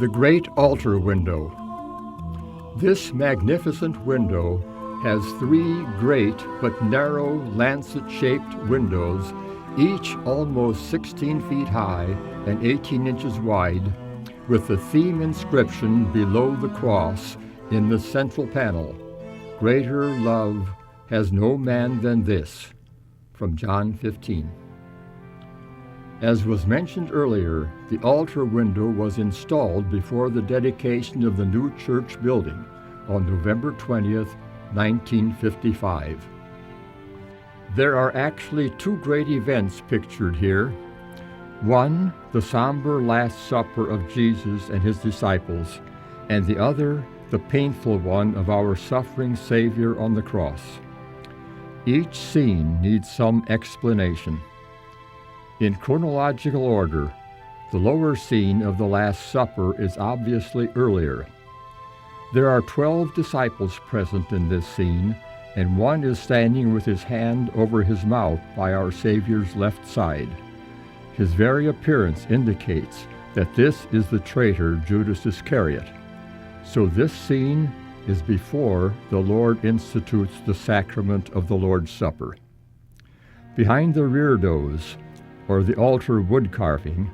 The Great Altar Window. This magnificent window has three great but narrow lancet-shaped windows, each almost 16 feet high and 18 inches wide, with the theme inscription below the cross in the central panel, "Greater love has no man than this," from John 15. As was mentioned earlier, the altar window was installed before the dedication of the new church building on November 20th, 1955. There are actually two great events pictured here. One, the somber Last Supper of Jesus and his disciples, and the other, the painful one of our suffering Savior on the cross. Each scene needs some explanation. In chronological order, the lower scene of the Last Supper is obviously earlier. There are 12 disciples present in this scene, and one is standing with his hand over his mouth by our Savior's left side. His very appearance indicates that this is the traitor Judas Iscariot. So this scene is before the Lord institutes the sacrament of the Lord's Supper. Behind the reredos, or the altar wood carving,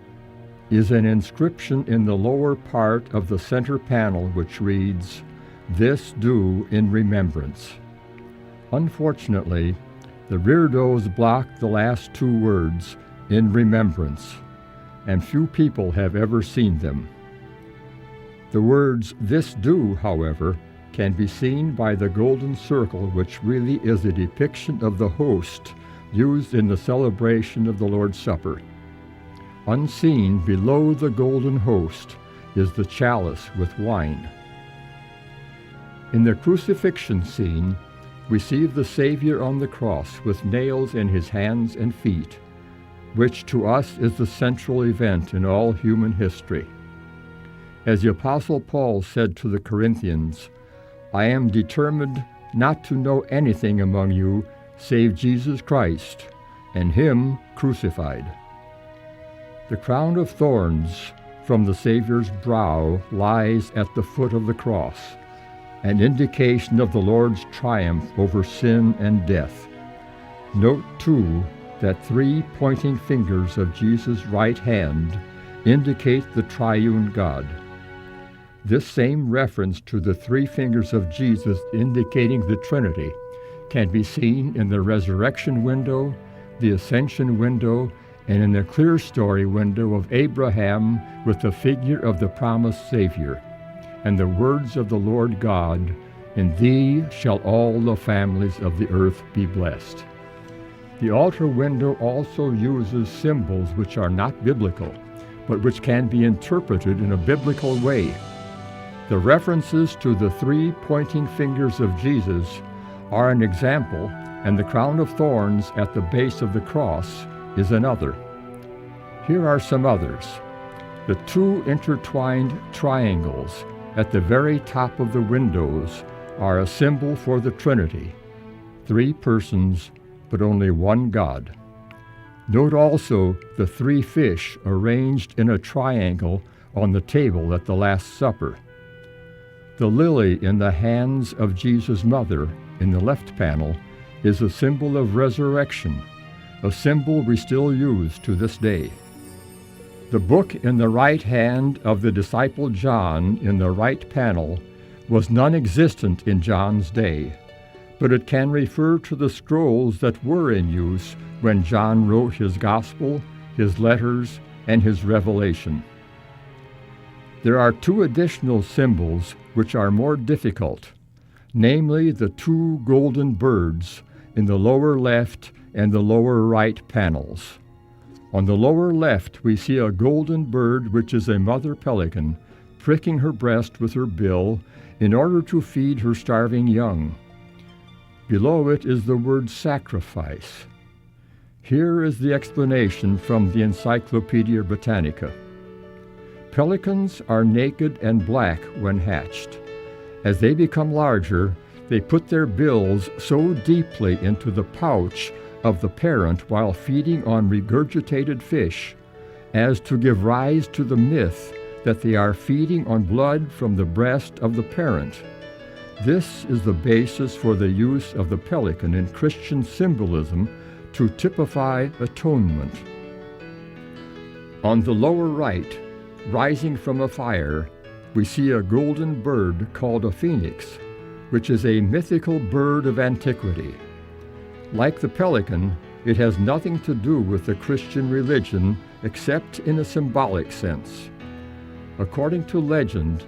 is an inscription in the lower part of the center panel which reads, "This do in remembrance." Unfortunately, the reredos block the last two words, "in remembrance," and few people have ever seen them. The words "this do," however, can be seen by the golden circle, which really is a depiction of the host used in the celebration of the Lord's Supper. Unseen below the golden host is the chalice with wine. In the crucifixion scene, we see the Savior on the cross with nails in his hands and feet, which to us is the central event in all human history. As the Apostle Paul said to the Corinthians, "I am determined not to know anything among you save Jesus Christ, and him crucified." The crown of thorns from the Savior's brow lies at the foot of the cross, an indication of the Lord's triumph over sin and death. Note, too, that three pointing fingers of Jesus' right hand indicate the triune God. This same reference to the three fingers of Jesus indicating the Trinity can be seen in the resurrection window, the ascension window, and in the clear story window of Abraham with the figure of the promised Savior, and the words of the Lord God, "In thee shall all the families of the earth be blessed." The altar window also uses symbols which are not biblical, but which can be interpreted in a biblical way. The references to the three pointing fingers of Jesus are an example, and the crown of thorns at the base of the cross is another. Here are some others. The two intertwined triangles at the very top of the windows are a symbol for the Trinity, three persons, but only one God. Note also the three fish arranged in a triangle on the table at the Last Supper. The lily in the hands of Jesus' mother in the left panel is a symbol of resurrection, a symbol we still use to this day. The book in the right hand of the disciple John in the right panel was non-existent in John's day, but it can refer to the scrolls that were in use when John wrote his gospel, his letters, and his revelation. There are two additional symbols which are more difficult, namely the two golden birds in the lower left and the lower right panels. On the lower left, we see a golden bird, which is a mother pelican, pricking her breast with her bill in order to feed her starving young. Below it is the word sacrifice. Here is the explanation from the Encyclopedia Britannica. Pelicans are naked and black when hatched. As they become larger, they put their bills so deeply into the pouch of the parent while feeding on regurgitated fish as to give rise to the myth that they are feeding on blood from the breast of the parent. This is the basis for the use of the pelican in Christian symbolism to typify atonement. On the lower right, rising from a fire, we see a golden bird called a phoenix, which is a mythical bird of antiquity. Like the pelican, it has nothing to do with the Christian religion except in a symbolic sense. According to legend,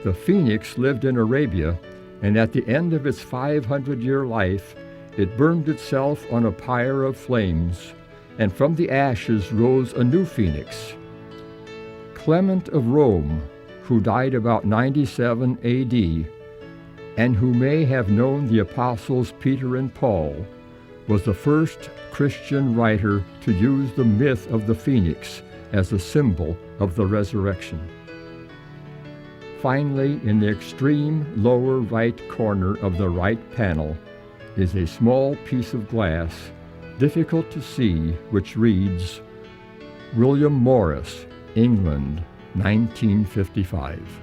the phoenix lived in Arabia, and at the end of its 500-year life, it burned itself on a pyre of flames, and from the ashes rose a new phoenix. Clement of Rome, who died about 97 AD, and who may have known the apostles Peter and Paul, was the first Christian writer to use the myth of the phoenix as a symbol of the resurrection. Finally, in the extreme lower right corner of the right panel is a small piece of glass, difficult to see, which reads, William Morris, England, 1955.